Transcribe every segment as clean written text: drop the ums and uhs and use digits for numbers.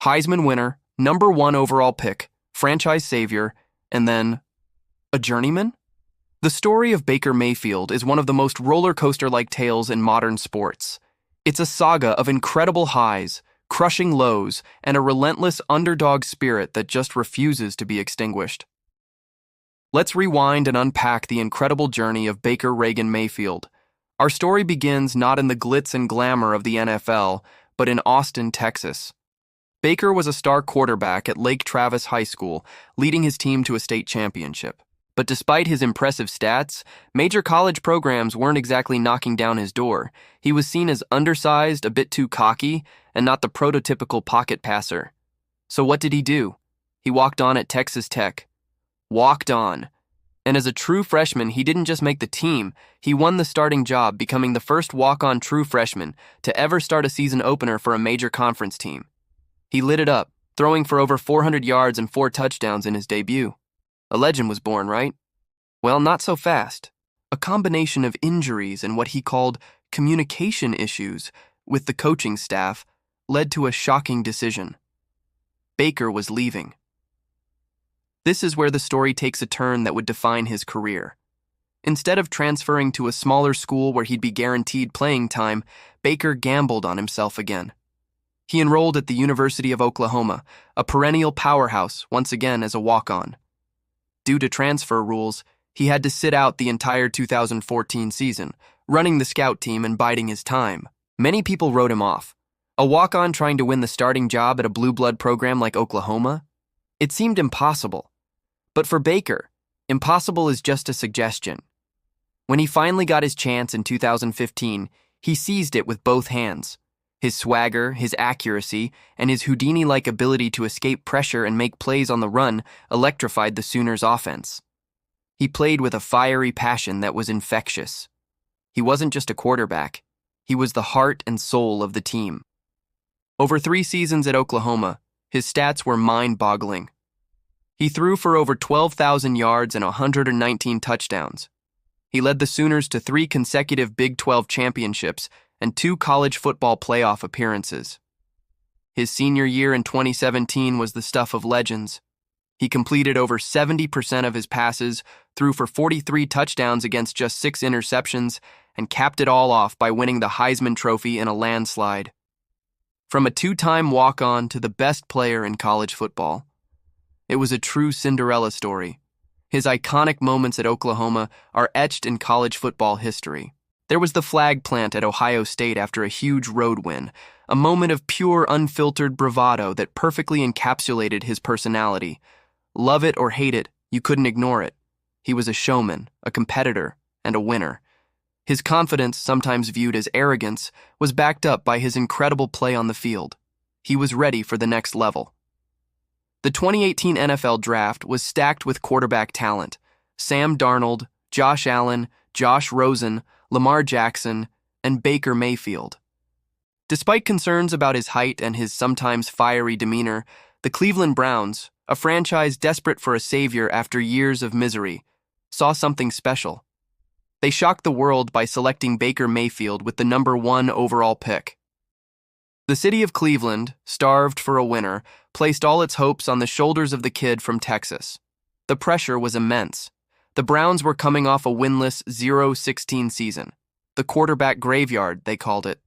Heisman winner, #1 overall pick, franchise savior, and then a journeyman? The story of Baker Mayfield is one of the most roller coaster-like tales in modern sports. It's a saga of incredible highs, crushing lows, and a relentless underdog spirit that just refuses to be extinguished. Let's rewind and unpack the incredible journey of Baker Mayfield. Our story begins not in the glitz and glamour of the NFL, but in Austin, Texas. Baker was a star quarterback at Lake Travis High School, leading his team to a state championship. But despite his impressive stats, major college programs weren't exactly knocking down his door. He was seen as undersized, a bit too cocky, and not the prototypical pocket passer. So what did he do? He walked on at Texas Tech. Walked on. And as a true freshman, he didn't just make the team, he won the starting job, becoming the first walk-on true freshman to ever start a season opener for a major conference team. He lit it up, throwing for over 400 yards and 4 touchdowns in his debut. A legend was born, right? Well, not so fast. A combination of injuries and what he called communication issues with the coaching staff led to a shocking decision. Baker was leaving. This is where the story takes a turn that would define his career. Instead of transferring to a smaller school where he'd be guaranteed playing time, Baker gambled on himself again. He enrolled at the University of Oklahoma, a perennial powerhouse, once again as a walk-on. Due to transfer rules, he had to sit out the entire 2014 season, running the scout team and biding his time. Many people wrote him off. A walk-on trying to win the starting job at a blue blood program like Oklahoma? It seemed impossible. But for Baker, impossible is just a suggestion. When he finally got his chance in 2015, he seized it with both hands. His swagger, his accuracy, and his Houdini-like ability to escape pressure and make plays on the run electrified the Sooners' offense. He played with a fiery passion that was infectious. He wasn't just a quarterback. He was the heart and soul of the team. Over 3 seasons at Oklahoma, his stats were mind-boggling. He threw for over 12,000 yards and 119 touchdowns. He led the Sooners to 3 consecutive Big 12 championships and 2 college football playoff appearances. His senior year in 2017 was the stuff of legends. He completed over 70% of his passes, threw for 43 touchdowns against just 6 interceptions, and capped it all off by winning the Heisman Trophy in a landslide. From a 2-time walk-on to the best player in college football. It was a true Cinderella story. His iconic moments at Oklahoma are etched in college football history. There was the flag plant at Ohio State after a huge road win, a moment of pure, unfiltered bravado that perfectly encapsulated his personality. Love it or hate it, you couldn't ignore it. He was a showman, a competitor, and a winner. His confidence, sometimes viewed as arrogance, was backed up by his incredible play on the field. He was ready for the next level. The 2018 NFL Draft was stacked with quarterback talent. Sam Darnold, Josh Allen, Josh Rosen, Lamar Jackson, and Baker Mayfield. Despite concerns about his height and his sometimes fiery demeanor, the Cleveland Browns, a franchise desperate for a savior after years of misery, saw something special. They shocked the world by selecting Baker Mayfield with the #1 overall pick. The city of Cleveland, starved for a winner, placed all its hopes on the shoulders of the kid from Texas. The pressure was immense. The Browns were coming off a winless 0-16 season. The quarterback graveyard, they called it.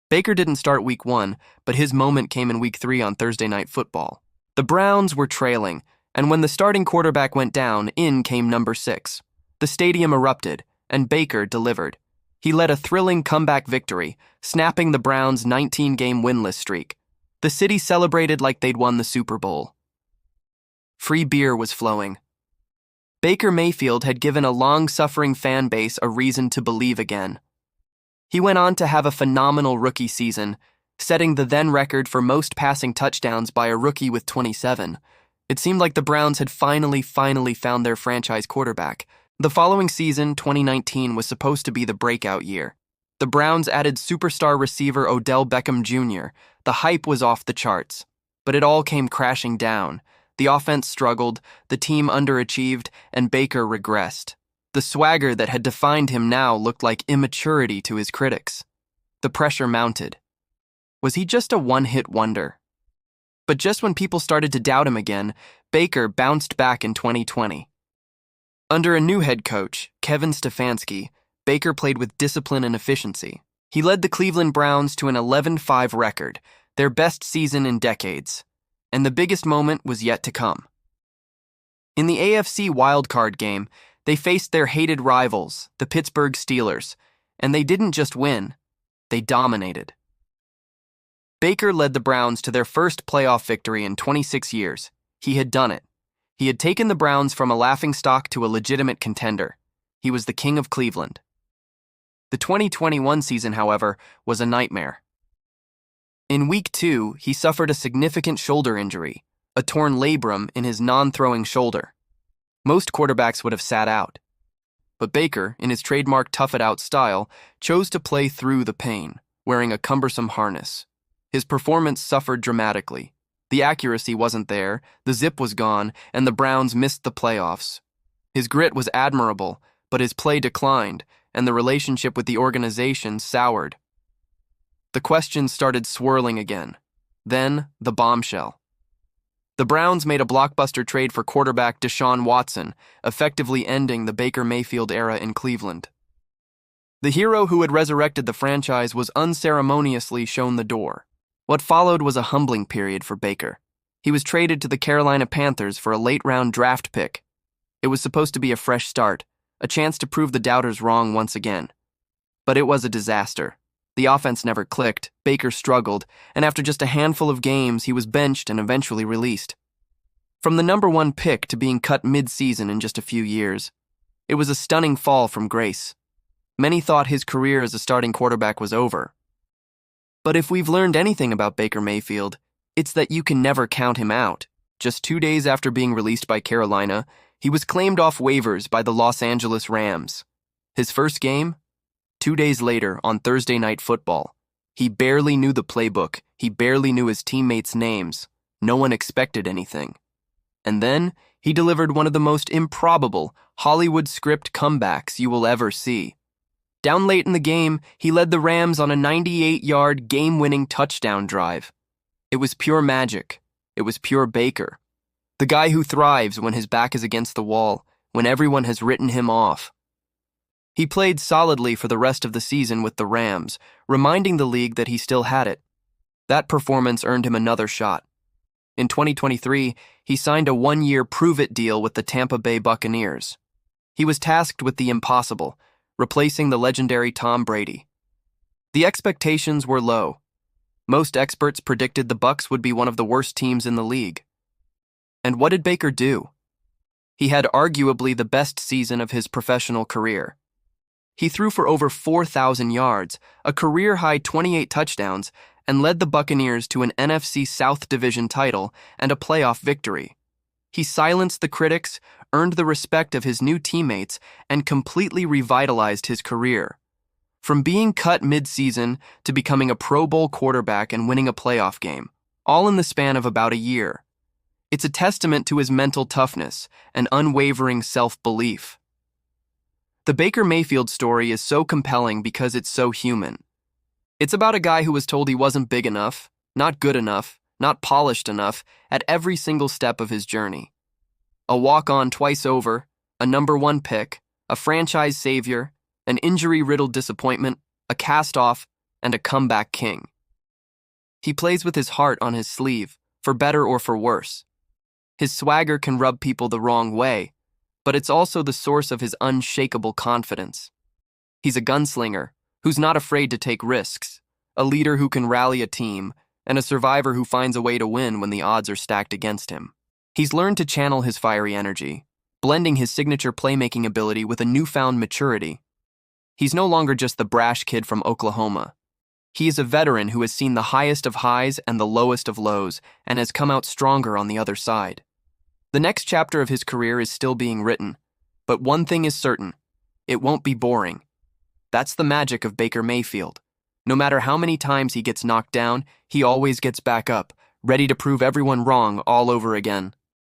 Baker didn't start week 1, but his moment came in week 3 on Thursday Night Football. The Browns were trailing, and when the starting quarterback went down, in came number 6. The stadium erupted, and Baker delivered. He led a thrilling comeback victory, snapping the Browns' 19-game winless streak. The city celebrated like they'd won the Super Bowl. Free beer was flowing. Baker Mayfield had given a long-suffering fan base a reason to believe again. He went on to have a phenomenal rookie season, setting the then record for most passing touchdowns by a rookie with 27. It seemed like the Browns had finally found their franchise quarterback. The following season, 2019, was supposed to be the breakout year. The Browns added superstar receiver Odell Beckham Jr. The hype was off the charts, but it all came crashing down. The offense struggled, the team underachieved, and Baker regressed. The swagger that had defined him now looked like immaturity to his critics. The pressure mounted. Was he just a one-hit wonder? But just when people started to doubt him again, Baker bounced back in 2020. Under a new head coach, Kevin Stefanski, Baker played with discipline and efficiency. He led the Cleveland Browns to an 11-5 record, their best season in decades. And the biggest moment was yet to come. In the AFC wildcard game, they faced their hated rivals, the Pittsburgh Steelers, and they didn't just win, they dominated. Baker led the Browns to their first playoff victory in 26 years. He had done it. He had taken the Browns from a laughingstock to a legitimate contender. He was the king of Cleveland. The 2021 season, however, was a nightmare. In Week 2, he suffered a significant shoulder injury, a torn labrum in his non-throwing shoulder. Most quarterbacks would have sat out. But Baker, in his trademark tough-it-out style, chose to play through the pain, wearing a cumbersome harness. His performance suffered dramatically. The accuracy wasn't there, the zip was gone, and the Browns missed the playoffs. His grit was admirable, but his play declined, and the relationship with the organization soured. The questions started swirling again. Then, the bombshell. The Browns made a blockbuster trade for quarterback Deshaun Watson, effectively ending the Baker Mayfield era in Cleveland. The hero who had resurrected the franchise was unceremoniously shown the door. What followed was a humbling period for Baker. He was traded to the Carolina Panthers for a late-round draft pick. It was supposed to be a fresh start, a chance to prove the doubters wrong once again. But it was a disaster. The offense never clicked, Baker struggled, and after just a handful of games, he was benched and eventually released. From the number 1 pick to being cut mid-season in just a few years, it was a stunning fall from grace. Many thought his career as a starting quarterback was over. But if we've learned anything about Baker Mayfield, it's that you can never count him out. Just 2 days after being released by Carolina, he was claimed off waivers by the Los Angeles Rams. His first game? 2 days later, on Thursday Night Football. He barely knew the playbook. He barely knew his teammates' names. No one expected anything. And then, he delivered one of the most improbable Hollywood script comebacks you will ever see. Down late in the game, he led the Rams on a 98-yard game-winning touchdown drive. It was pure magic. It was pure Baker. The guy who thrives when his back is against the wall, when everyone has written him off. He played solidly for the rest of the season with the Rams, reminding the league that he still had it. That performance earned him another shot. In 2023, he signed a 1-year prove-it deal with the Tampa Bay Buccaneers. He was tasked with the impossible, replacing the legendary Tom Brady. The expectations were low. Most experts predicted the Bucs would be one of the worst teams in the league. And what did Baker do? He had arguably the best season of his professional career. He threw for over 4,000 yards, a career-high 28 touchdowns, and led the Buccaneers to an NFC South Division title and a playoff victory. He silenced the critics, earned the respect of his new teammates, and completely revitalized his career. From being cut mid-season to becoming a Pro Bowl quarterback and winning a playoff game, all in the span of about a year. It's a testament to his mental toughness and unwavering self-belief. The Baker Mayfield story is so compelling because it's so human. It's about a guy who was told he wasn't big enough, not good enough, not polished enough at every single step of his journey. A walk-on twice over, a number 1 pick, a franchise savior, an injury-riddled disappointment, a cast-off, and a comeback king. He plays with his heart on his sleeve, for better or for worse. His swagger can rub people the wrong way, but it's also the source of his unshakable confidence. He's a gunslinger who's not afraid to take risks, a leader who can rally a team, and a survivor who finds a way to win when the odds are stacked against him. He's learned to channel his fiery energy, blending his signature playmaking ability with a newfound maturity. He's no longer just the brash kid from Oklahoma. He is a veteran who has seen the highest of highs and the lowest of lows and has come out stronger on the other side. The next chapter of his career is still being written, but one thing is certain: it won't be boring. That's the magic of Baker Mayfield. No matter how many times he gets knocked down, he always gets back up, ready to prove everyone wrong all over again.